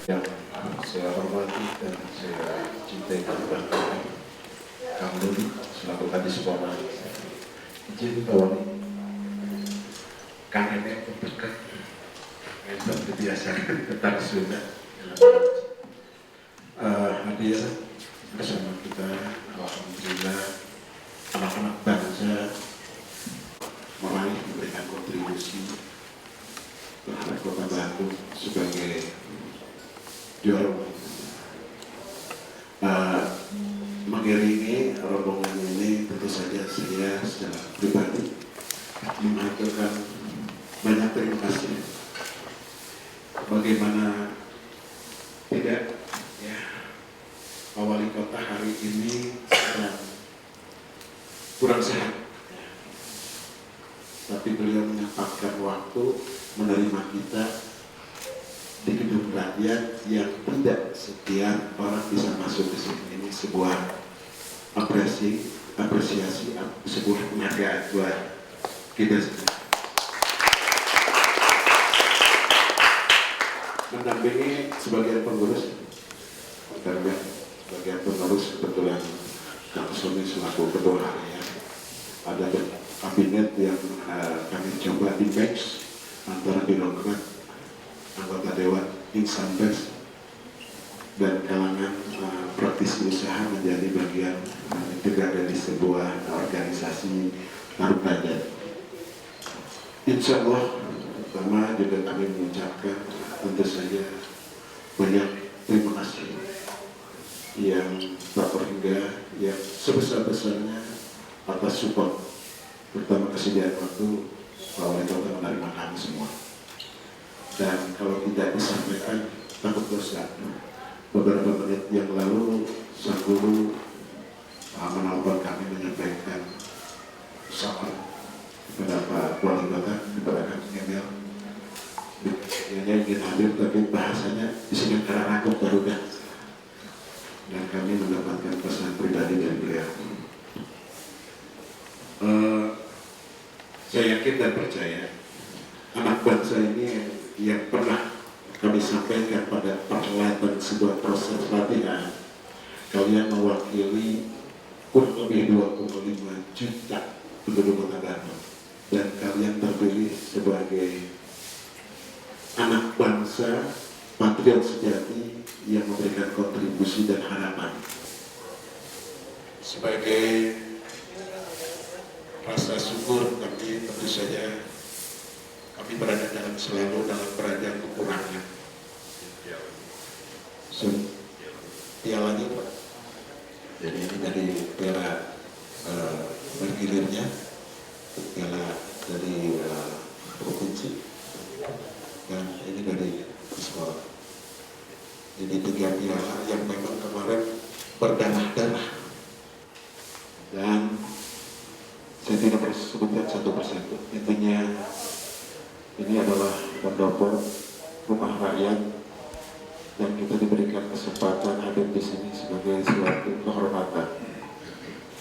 yang saya hormati dan saya cintai dan kamu selaku Kadis Pora, izin bahwa kangennya dekat dan kebiasaan tentang Sunda hadir bersama kita. Alhamdulillah anak-anak bangsa mulai memberikan kontribusi terhadap Kota Bandung sebagai juara. Mengiringi rombongan ini tentu saja saya secara pribadi mengaturkan banyak terima kasih. Bagaimana tidak ya, Pak Wali Kota hari ini sedang kurang sehat, tapi beliau menyempatkan waktu menerima kita di gedung rakyat yang tidak setiap orang bisa masuk ke sini. Ini sebuah apresiasi, sebuah penghargaan buat kita semua. Mendampingi sebagian pengurus, kebetulan Kang Sony selaku ketua harian, ada kabinet yang kami coba di match antara birokrat, anggota dewan, insan pers, dan kalangan praktisi usaha menjadi bagian integral dari sebuah organisasi Marutaga. Insya Allah, pertama juga kami mengucapkan tentu saja banyak terima kasih yang tak terhingga, yang sebesar-besarnya atas support, terutama kesediaan waktu Pak Wali Kota menerima kami semua. Dan kalau tidak disampaikan, takut dosa. Beberapa menit yang lalu, sang guru menelpon kami menyampaikan salam kepada Pak Wali Kota, kepada kami Emil. Dia ingin hadir, tapi bahasanya disini karena aku baru kan. Dan kami mendapatkan pesan pribadi dari beliau. Saya yakin dan percaya anak bangsa ini yang pernah kami sampaikan pada perhelatan sebuah proses latihan, kalian mewakili kurang lebih 25 juta penduduk Kota Bandung, dan kalian terpilih sebagai anak bangsa patriot sejati yang memberikan kontribusi dan harapan. Sebagai rasa syukur kami, tentu saja kami berada selalu dalam keadaan kekurangan. Pialanya Pak, jadi ini dari piala bergilirnya, piala dari provinsi, dan ini dari sekolah. Jadi 3 piala yang memang kemarin berdarah-darah, dan saya tidak harus sebutkan satu persatu. Intinya ini adalah pendopo rumah rakyat, dan kita diberikan kesempatan hadir di sini sebagai suatu kehormatan.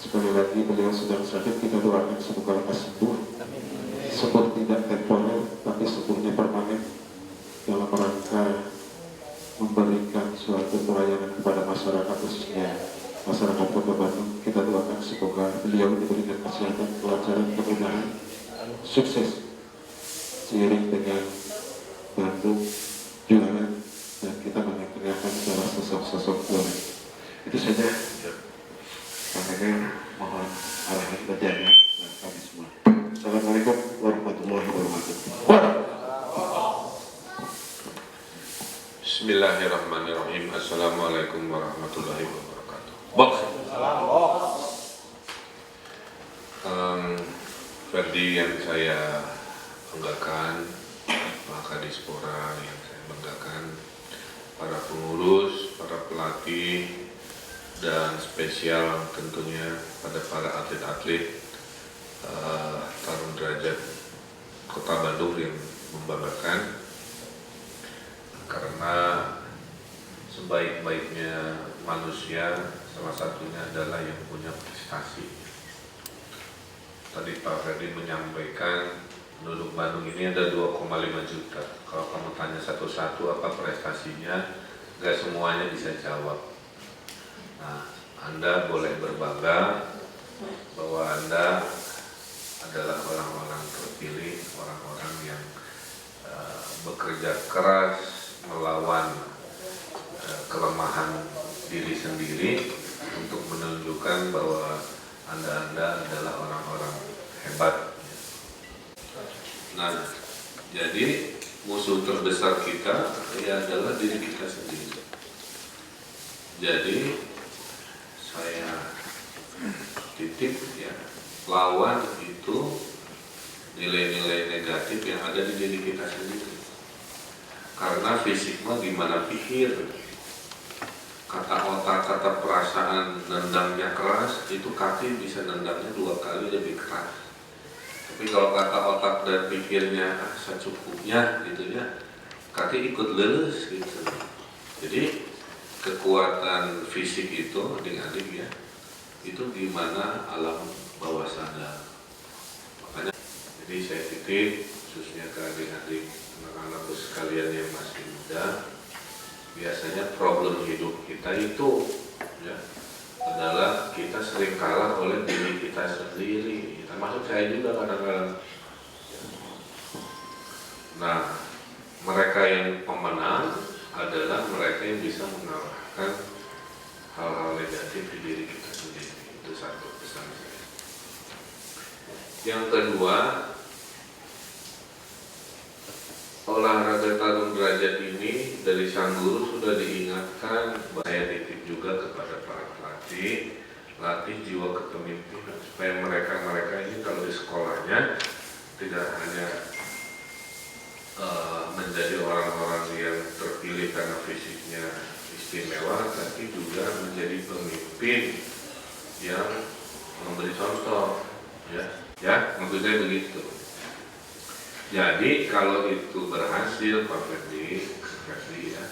Sekali lagi beliau sedang sakit, kita doakan semoga lekas sembuh. Sembuh tidak temporer, tapi sembuhnya permanen, dalam rangka memberikan suatu pelayanan kepada masyarakat, khususnya masyarakat Kota Bandung. Kita doakan semoga beliau diberikan kesehatan, kelancaran, kemudahan, sukses seiring dengan Bandung juara, dan kita meneriakan secara sosok-sosok juara. Itu saja. Kami mohon arahan berjaga dan kami semua. Assalamualaikum warahmatullahi wabarakatuh. Bismillahirrahmanirrahim. Assalamualaikum warahmatullahi wabarakatuh. Ferdi yang saya banggakan, Pak Kadis Pora yang saya banggakan, para pengurus, para pelatih, dan spesial tentunya pada para atlet-atlet tarung derajat Kota Bandung yang membanggakan, karena sebaik-baiknya manusia salah satunya adalah yang punya prestasi. Tadi Pak Ferdi menyampaikan penduduk Bandung ini ada 2,5 juta. Kalau kamu tanya satu-satu apa prestasinya, nggak semuanya bisa jawab. Nah, Anda boleh berbangga bahwa Anda adalah orang-orang terpilih, orang-orang yang bekerja keras melawan kelemahan diri sendiri untuk menunjukkan bahwa Anda adalah orang-orang hebat. Nah, jadi musuh terbesar kita ya adalah diri kita sendiri. Jadi saya titip ya, lawan itu nilai-nilai negatif yang ada di diri kita sendiri. Karena fisik mah gimana pikir, kata otak, kata perasaan nendangnya keras, itu kaki bisa nendangnya 2 kali lebih keras. Tapi kalau kata otak dan pikirnya secukupnya gitu ya, kaki ikut lelus gitu. Jadi kekuatan fisik itu adik-adik ya, itu gimana alam bawah sadar. Makanya jadi saya titip khususnya ke adik-adik anak-anak sekalian yang masih muda, biasanya problem hidup kita itu ya adalah kita sering kalah oleh diri kita sendiri, termasuk saya juga kadang-kadang. Nah, mereka yang pemenang adalah mereka yang bisa mengalahkan hal-hal negatif di diri kita sendiri. Itu satu pesan saya. Yang kedua, olahraga tarung derajat ini dari sang guru sudah diingatkan. Saya titip juga kepada para pelatih, latih jiwa kepemimpinan supaya mereka ini kalau di sekolahnya tidak hanya menjadi orang-orang yang terpilih karena fisiknya istimewa, tapi juga menjadi pemimpin yang memberi contoh, ya maksudnya begitu. Jadi kalau itu berhasil, Pak Ferdi ya,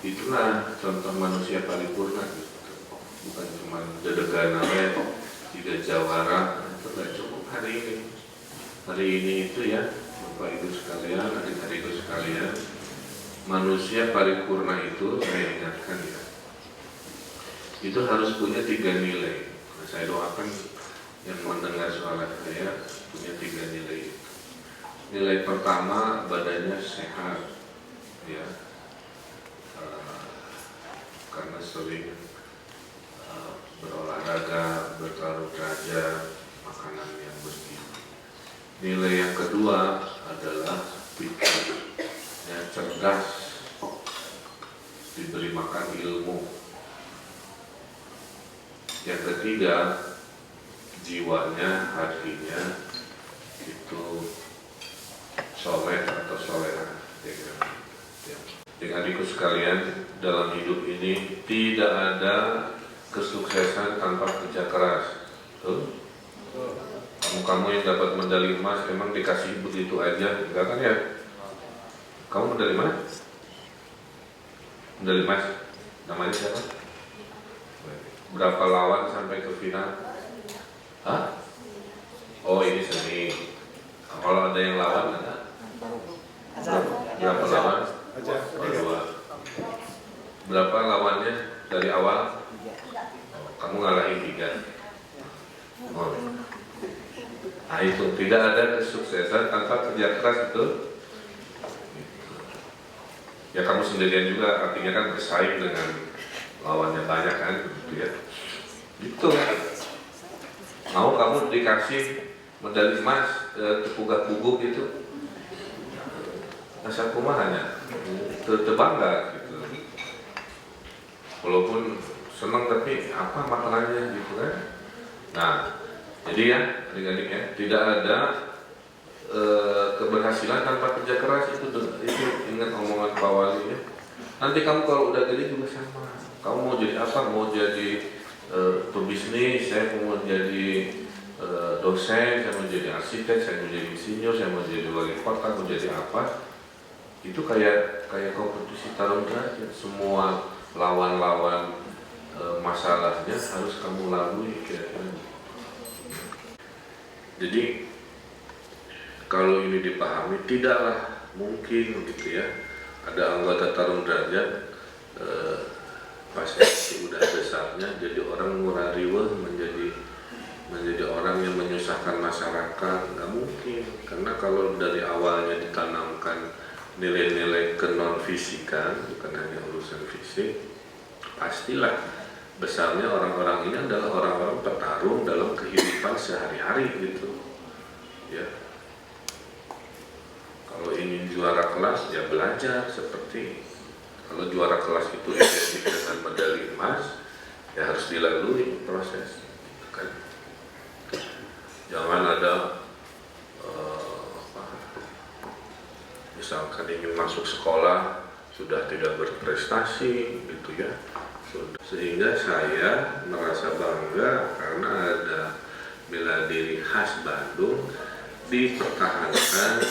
itulah contoh manusia paripurna gitu. Bukan cuma dedegan tiga jawara, itu nggak cukup hari ini. Hari ini itu ya, Bapak Ibu sekalian, adik-adikku sekalian, manusia paripurna itu saya ingatkan ya, itu harus punya 3 nilai. Nah, saya doakan yang mendengar suara saya punya 3 nilai itu. Nilai pertama, badannya sehat, ya, karena sering berolahraga, bertaruh derajat, makanan yang bergizi. Nilai yang kedua adalah pikir, yang cerdas, diberi makan ilmu. Yang ketiga, jiwanya, hatinya itu soleh atau soleha. Adik-adikku sekalian, dalam hidup ini tidak ada kesuksesan tanpa kerja keras. Kamu yang dapat medali emas emang dikasih begitu aja, enggak kan ya? Kamu medali mana? Medali emas. Namanya siapa? Berapa lawan sampai ke final? Hah? Oh, ini seni. Kalau ada yang lawan ada? Berapa lawan? Oh, 2. Berapa lawannya dari awal? Kamu ngalahin 3. Oh. Nah itu, tidak ada kesuksesan tanpa kerja keras itu. Ya kamu sendirian juga, artinya kan bersaing dengan lawannya banyak kan, gitu ya. Itu kan. Mau kamu dikasih medali emas, tepugak-puguk gitu. Asa kumahanya, terbangga gitu. Walaupun senang tapi apa makanannya gitu kan. Nah, jadi ya adik-adik ya, tidak ada keberhasilan tanpa kerja keras itu ingat omongan Pak Wali ya. Nanti kamu kalau udah gede juga sama. Kamu mau jadi apa? Mau jadi pebisnis, saya mau jadi dosen, saya mau jadi arsitek, saya mau jadi insinyur, saya mau jadi wali kota, mau jadi apa? Itu kayak kompetisi tarung derajat. Semua lawan-lawan masalahnya harus kamu lalui kira-kira. Jadi kalau ini dipahami, tidaklah mungkin gitu ya ada anggota tarung derajat pasti udah besarnya jadi orang murah riweh menjadi orang yang menyusahkan masyarakat, nggak mungkin. Karena kalau dari awalnya ditanamkan nilai-nilai kenon-fisikan, bukan hanya urusan fisik, pastilah besarnya orang-orang ini adalah orang-orang petarung dalam kehidupan sehari-hari gitu ya. Kalau ingin juara kelas ya belajar seperti, kalau juara kelas itu identik dengan medali emas ya harus dilalui proses kan. Jangan ada misalkan ingin masuk sekolah sudah tidak berprestasi gitu ya. Sehingga saya merasa bangga karena ada bela diri khas Bandung dipertahankan,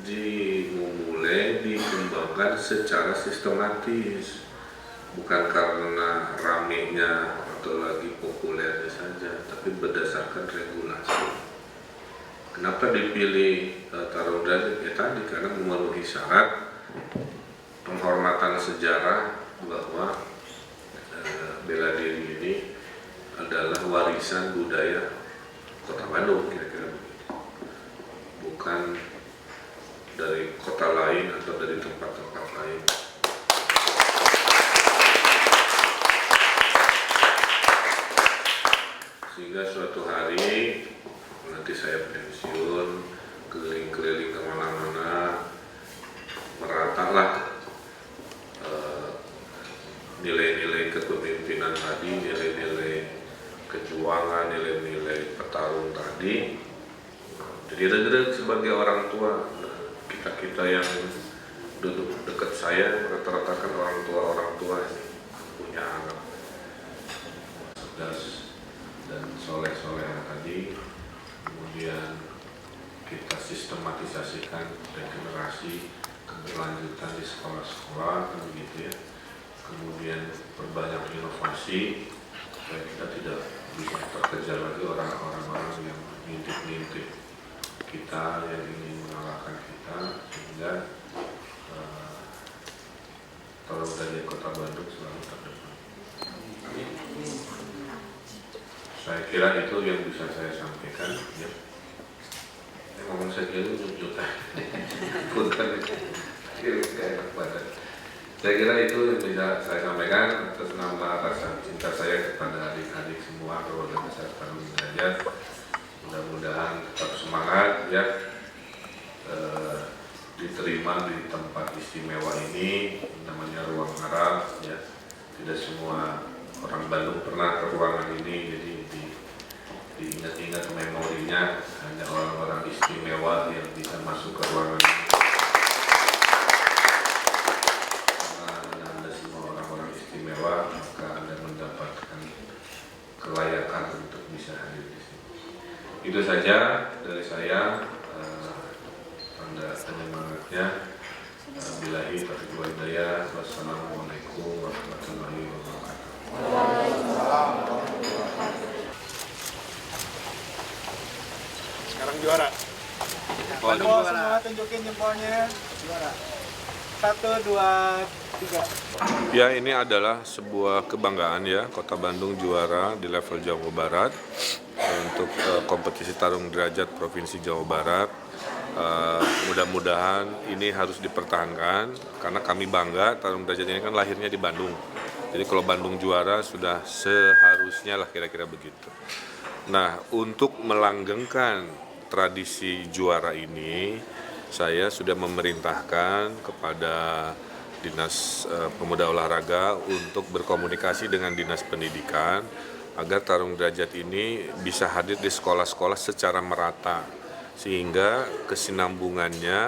dimulai, dikembangkan secara sistematis, bukan karena ramenya atau lagi populernya saja, tapi berdasarkan regulasi. Kenapa dipilih tarung derajat? Ya tadi karena memenuhi syarat penghormatan sejarah bahwa bela diri ini adalah warisan budaya Kota Bandung, kira-kira begitu. Bukan dari kota lain atau dari tempat-tempat lain. Sehingga suatu hari nanti saya pensiun, keliling-keliling kemana-mana, meratalah nilai-nilai kepemimpinan tadi, nilai-nilai kejuangan, nilai-nilai petarung tadi. Jadi reg-reg sebagai orang tua, kita yang duduk dekat saya rata-rata kan orang tua ini punya anak cerdas dan soleh-soleh tadi. Kemudian kita sistematisasikan regenerasi keberlanjutan di sekolah-sekolah kan begitu ya. Kemudian perbanyak inovasi supaya kita tidak bisa terkejar lagi orang-orang yang ngintip-ngintip kita, yang ingin mengalahkan kita, sehingga kalau dari Kota Bandung selalu terdepan. Saya kira itu yang bisa saya sampaikan ya. Ngomong saya kira jujur bukan kayak badan. Saya kira itu yang bisa saya sampaikan atas nama rasa cinta saya kepada adik-adik semua keluarga besar Tarung Derajat. Mudah-mudahan tetap semangat ya, diterima di tempat istimewa ini namanya Ruang Arab ya. Tidak semua orang Bandung pernah ke ruangan ini, jadi diingat-ingat memorinya hanya orang-orang istimewa yang bisa masuk ke ruangan ini. Maka Anda mendapatkan kelayakan untuk bisa hadir di sini. Itu saja dari saya. Anda penyemangatnya. Billahi taufiq wal hidayah. Wassalamualaikum warahmatullahi wabarakatuh. Sekarang juara. Jempol semua, tunjukin jempolnya. Juara. 1, 2, 3. Ya, ini adalah sebuah kebanggaan ya, Kota Bandung juara di level Jawa Barat untuk kompetisi tarung derajat Provinsi Jawa Barat. Mudah-mudahan ini harus dipertahankan karena kami bangga tarung derajat ini kan lahirnya di Bandung. Jadi kalau Bandung juara sudah seharusnya lah kira-kira begitu. Nah, untuk melanggengkan tradisi juara ini, saya sudah memerintahkan kepada Dinas Pemuda Olahraga untuk berkomunikasi dengan Dinas Pendidikan agar tarung derajat ini bisa hadir di sekolah-sekolah secara merata sehingga kesinambungannya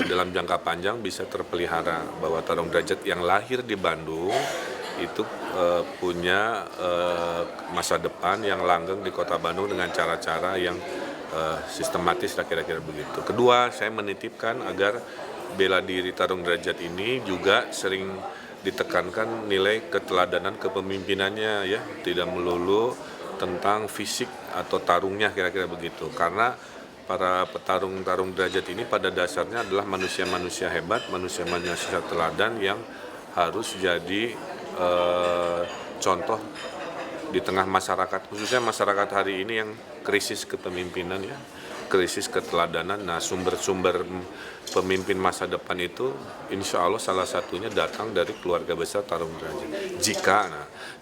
dalam jangka panjang bisa terpelihara, bahwa tarung derajat yang lahir di Bandung itu punya masa depan yang langgeng di Kota Bandung dengan cara-cara yang sistematis lah kira-kira begitu. Kedua, saya menitipkan agar bela diri tarung derajat ini juga sering ditekankan nilai keteladanan kepemimpinannya ya, tidak melulu tentang fisik atau tarungnya kira-kira begitu. Karena para petarung-tarung derajat ini pada dasarnya adalah manusia-manusia hebat, manusia-manusia teladan yang harus jadi contoh di tengah masyarakat, khususnya masyarakat hari ini yang krisis kepemimpinan ya, krisis keteladanan. Nah, sumber-sumber pemimpin masa depan itu insya Allah salah satunya datang dari keluarga besar Tarung Derajat.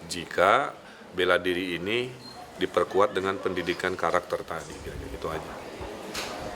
Jika bela diri ini diperkuat dengan pendidikan karakter tadi, gitu aja.